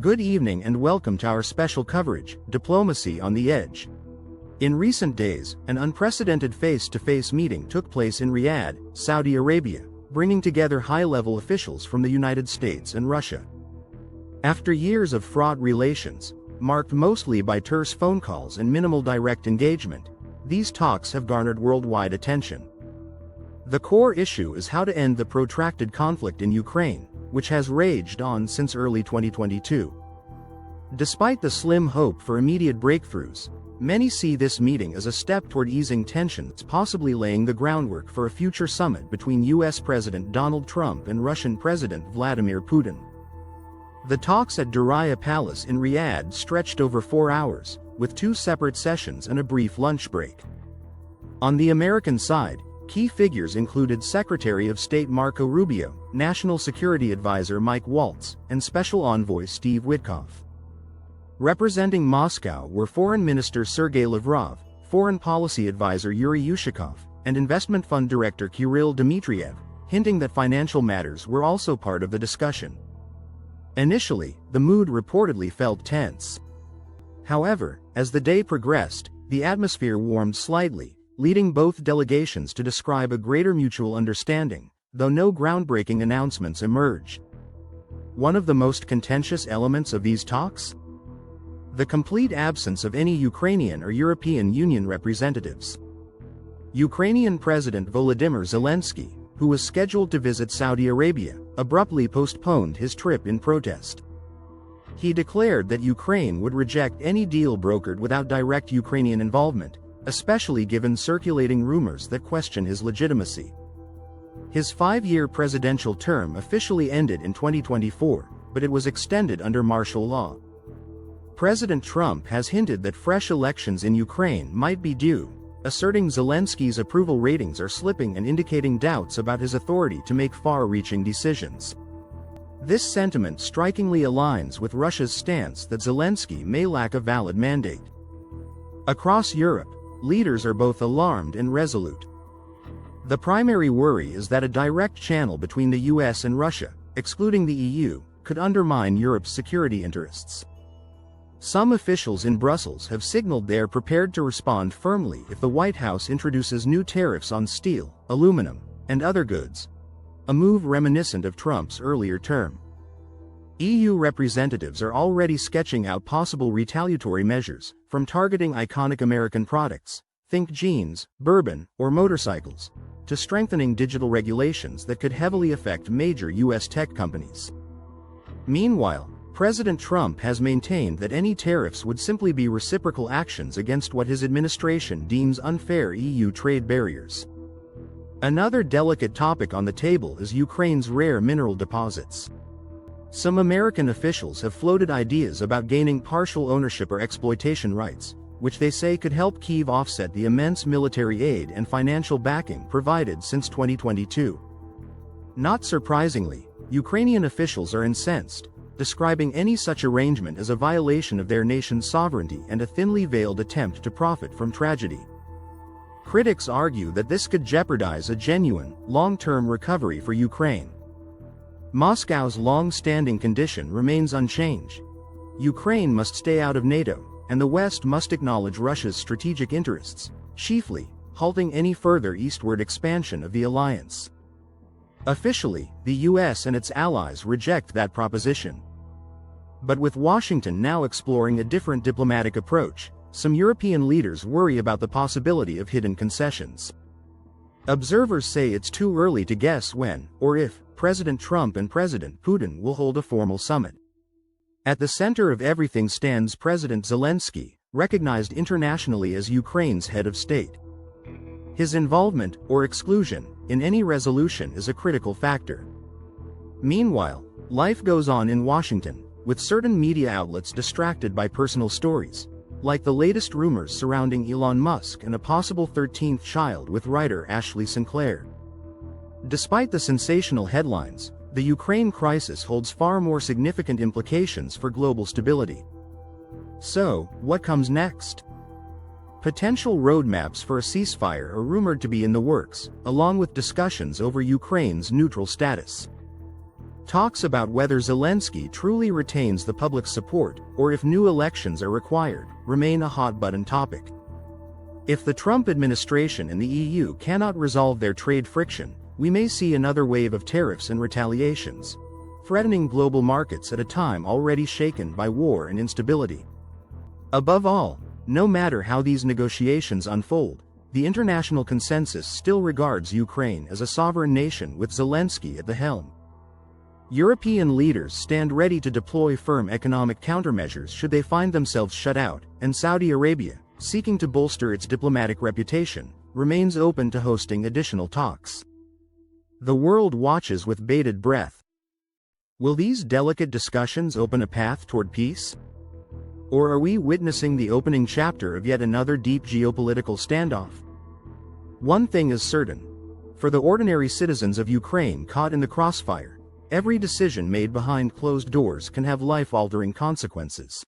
Good evening and welcome to our special coverage, Diplomacy on the Edge. In recent days, an unprecedented face-to-face meeting took place in Riyadh, Saudi Arabia, bringing together high-level officials from the United States and Russia. After years of fraught relations, marked mostly by terse phone calls and minimal direct engagement, these talks have garnered worldwide attention. The core issue is how to end the protracted conflict in Ukraine, which has raged on since early 2022. Despite the slim hope for immediate breakthroughs, many see this meeting as a step toward easing tensions, possibly laying the groundwork for a future summit between U.S. President Donald Trump and Russian President Vladimir Putin. The talks at Diriyah Palace in Riyadh stretched over 4 hours, with 2 separate sessions and a brief lunch break. On the American side, key figures included Secretary of State Marco Rubio, National Security Advisor Mike Waltz, and Special Envoy Steve Witkoff. Representing Moscow were Foreign Minister Sergei Lavrov, Foreign Policy Advisor Yuri Ushakov, and Investment Fund Director Kirill Dmitriev, hinting that financial matters were also part of the discussion. Initially, the mood reportedly felt tense. However, as the day progressed, the atmosphere warmed slightly, leading both delegations to describe a greater mutual understanding, though no groundbreaking announcements emerged. One of the most contentious elements of these talks? The complete absence of any Ukrainian or European Union representatives. Ukrainian President Volodymyr Zelensky, who was scheduled to visit Saudi Arabia, abruptly postponed his trip in protest. He declared that Ukraine would reject any deal brokered without direct Ukrainian involvement, especially given circulating rumors that question his legitimacy. His 5-year presidential term officially ended in 2024, but it was extended under martial law. President Trump has hinted that fresh elections in Ukraine might be due, asserting Zelensky's approval ratings are slipping and indicating doubts about his authority to make far-reaching decisions. This sentiment strikingly aligns with Russia's stance that Zelensky may lack a valid mandate. Across Europe, leaders are both alarmed and resolute. The primary worry is that a direct channel between the US and Russia, excluding the EU, could undermine Europe's security interests. Some officials in Brussels have signaled they are prepared to respond firmly if the White House introduces new tariffs on steel, aluminum, and other goods, a move reminiscent of Trump's earlier term. EU representatives are already sketching out possible retaliatory measures, from targeting iconic American products, think jeans, bourbon, or motorcycles, to strengthening digital regulations that could heavily affect major US tech companies. Meanwhile, President Trump has maintained that any tariffs would simply be reciprocal actions against what his administration deems unfair EU trade barriers. Another delicate topic on the table is Ukraine's rare mineral deposits. Some American officials have floated ideas about gaining partial ownership or exploitation rights, which they say could help Kyiv offset the immense military aid and financial backing provided since 2022. Not surprisingly, Ukrainian officials are incensed, describing any such arrangement as a violation of their nation's sovereignty and a thinly veiled attempt to profit from tragedy. Critics argue that this could jeopardize a genuine, long-term recovery for Ukraine. Moscow's long-standing condition remains unchanged. Ukraine must stay out of NATO, and the West must acknowledge Russia's strategic interests, chiefly, halting any further eastward expansion of the alliance. Officially, the US and its allies reject that proposition. But with Washington now exploring a different diplomatic approach, some European leaders worry about the possibility of hidden concessions. Observers say it's too early to guess when, or if, President Trump and President Putin will hold a formal summit. At the center of everything stands President Zelensky, recognized internationally as Ukraine's head of state. His involvement, or exclusion, in any resolution is a critical factor. Meanwhile, life goes on in Washington, with certain media outlets distracted by personal stories, like the latest rumors surrounding Elon Musk and a possible 13th child with writer Ashley Sinclair. Despite the sensational headlines, the Ukraine crisis holds far more significant implications for global stability. So, what comes next? Potential roadmaps for a ceasefire are rumored to be in the works, along with discussions over Ukraine's neutral status. Talks about whether Zelensky truly retains the public's support, or if new elections are required, remain a hot-button topic. If the Trump administration and the EU cannot resolve their trade friction, we may see another wave of tariffs and retaliations, threatening global markets at a time already shaken by war and instability. Above all, no matter how these negotiations unfold, the international consensus still regards Ukraine as a sovereign nation with Zelensky at the helm. European leaders stand ready to deploy firm economic countermeasures should they find themselves shut out, and Saudi Arabia, seeking to bolster its diplomatic reputation, remains open to hosting additional talks. The world watches with bated breath. Will these delicate discussions open a path toward peace? Or are we witnessing the opening chapter of yet another deep geopolitical standoff? One thing is certain. For the ordinary citizens of Ukraine caught in the crossfire, every decision made behind closed doors can have life-altering consequences.